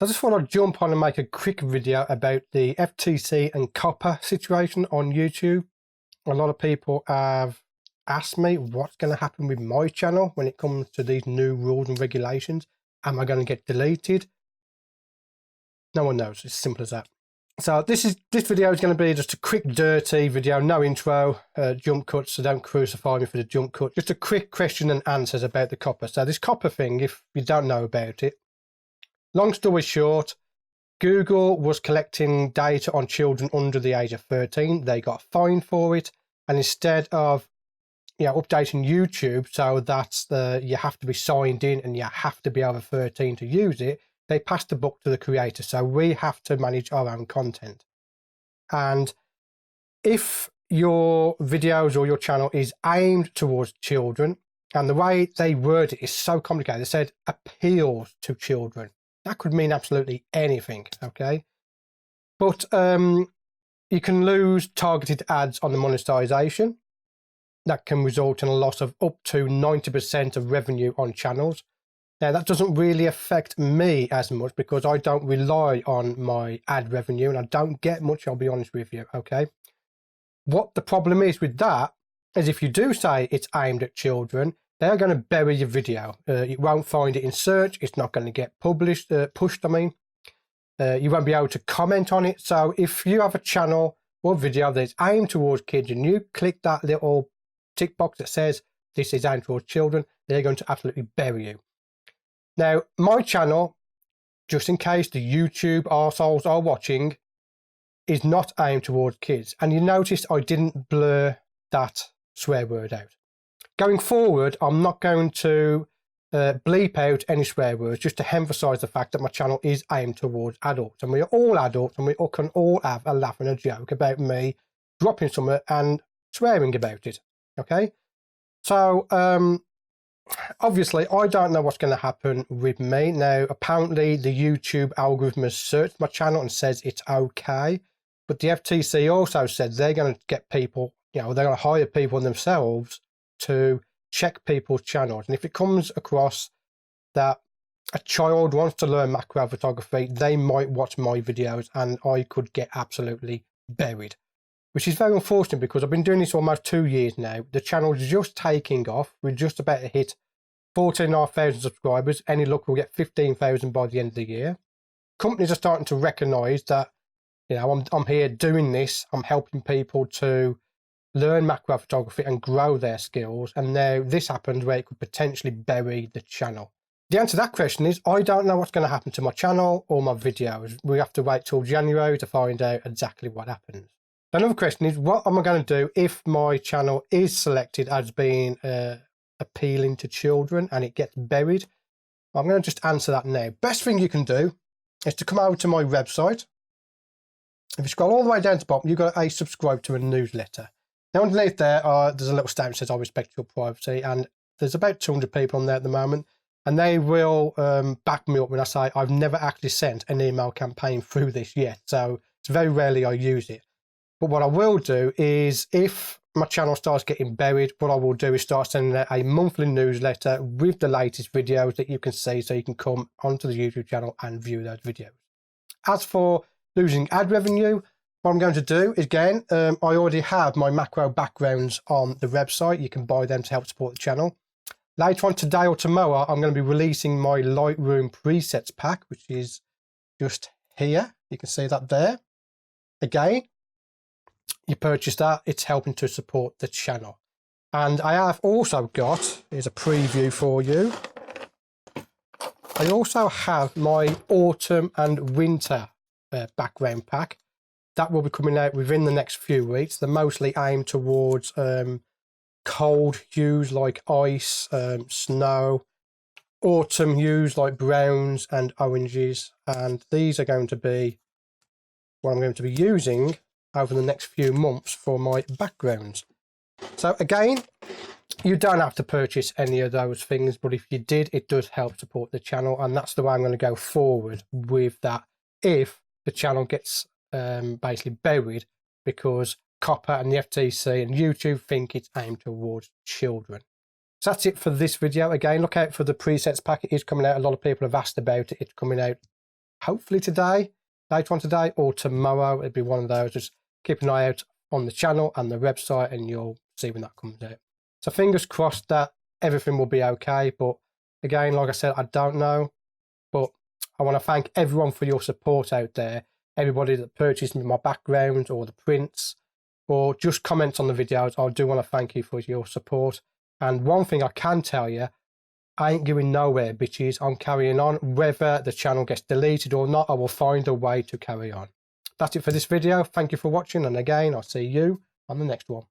I just want to jump on and make a quick video about the FTC and COPPA situation on YouTube. A lot of people have asked me what's going to happen with my channel when it comes to these new rules and regulations. Am I going to get deleted? No one knows. It's as simple as that. So this video is going to be just a quick dirty video, no intro, jump cuts, so don't crucify me for the jump cut. Just a quick question and answers about the COPPA. So this COPPA thing, if you don't know about it, long story short, Google was collecting data on children under the age of 13. They got fined for it, and instead of updating YouTube so that you have to be signed in and you have to be over 13 to use it, they passed the buck to the creator. So we have to manage our own content. And if your videos or your channel is aimed towards children, and the way they word it is so complicated, they said appeals to children. That could mean absolutely anything, okay? But you can lose targeted ads on the monetization. That can result in a loss of up to 90% of revenue on channels. Now, that doesn't really affect me as much because I don't rely on my ad revenue and I don't get much, I'll be honest with you, okay? What the problem is with that is if you do say it's aimed at children, they're going to bury your video. You won't find it in search. It's not going to get pushed, you won't be able to comment on it. So if you have a channel or video that's aimed towards kids and you click that little tick box that says this is aimed towards children, they're going to absolutely bury you. Now, my channel, just in case the YouTube arseholes are watching, is not aimed towards kids. And you notice I didn't blur that swear word out. Going forward, I'm not going to bleep out any swear words, just to emphasise the fact that my channel is aimed towards adults. And we're all adults and we can all have a laugh and a joke about me dropping something and swearing about it. Okay? So, obviously, I don't know what's going to happen with me. Now, apparently, the YouTube algorithm has searched my channel and says it's okay. But the FTC also said they're going to get people, they're going to hire people themselves to check people's channels. And if it comes across that a child wants to learn macro photography, they might watch my videos and I could get absolutely buried, which is very unfortunate because I've been doing this almost 2 years now. The channel's just taking off. We're just about to hit 14,500 subscribers. Any luck, we'll get 15,000 by the end of the year. Companies are starting to recognise that, I'm here doing this. I'm helping people to learn macro photography and grow their skills. And now this happens where it could potentially bury the channel. The answer to that question is I don't know what's going to happen to my channel or my videos. We have to wait till January to find out exactly what happens. Another question is, what am I going to do if my channel is selected as being appealing to children and it gets buried? I'm going to just answer that now. Best thing you can do is to come over to my website. If you scroll all the way down to the bottom, you've got a subscribe to a newsletter. Now underneath there, there's a little stamp that says I respect your privacy, and there's about 200 people on there at the moment, and they will back me up when I say I've never actually sent an email campaign through this yet, so it's very rarely I use it. But what I will do is, if my channel starts getting buried, what I will do is start sending out a monthly newsletter with the latest videos that you can see, so you can come onto the YouTube channel and view those videos. As for losing ad revenue, what I'm going to do is, again, I already have my macro backgrounds on the website. You can buy them to help support the channel. Later on today or tomorrow, I'm going to be releasing my Lightroom presets pack, which is just here. You can see that there. Again, you purchase that, it's helping to support the channel. And I have also got, here's a preview for you, I also have my autumn and winter background pack. That will be coming out within the next few weeks. They're mostly aimed towards cold hues like ice, snow, autumn hues like browns and oranges. And these are going to be what I'm going to be using over the next few months for my backgrounds. So again, you don't have to purchase any of those things, but if you did, it does help support the channel, and that's the way I'm going to go forward with that if the channel gets basically buried because COPPA and the FTC and YouTube think it's aimed towards children. So that's it for this video. Again, look out for the presets pack. It is coming out. A lot of people have asked about it. It's coming out hopefully today, later on today, or tomorrow. It'll be one of those. Just keep an eye out on the channel and the website and you'll see when that comes out. So fingers crossed that everything will be okay. But again, like I said, I don't know. But I want to thank everyone for your support out there. Everybody that purchased my background or the prints or just comments on the videos. I do want to thank you for your support. And one thing I can tell you, I ain't going nowhere, bitches. I'm carrying on. Whether the channel gets deleted or not, I will find a way to carry on. That's it for this video. Thank you for watching. And again, I'll see you on the next one.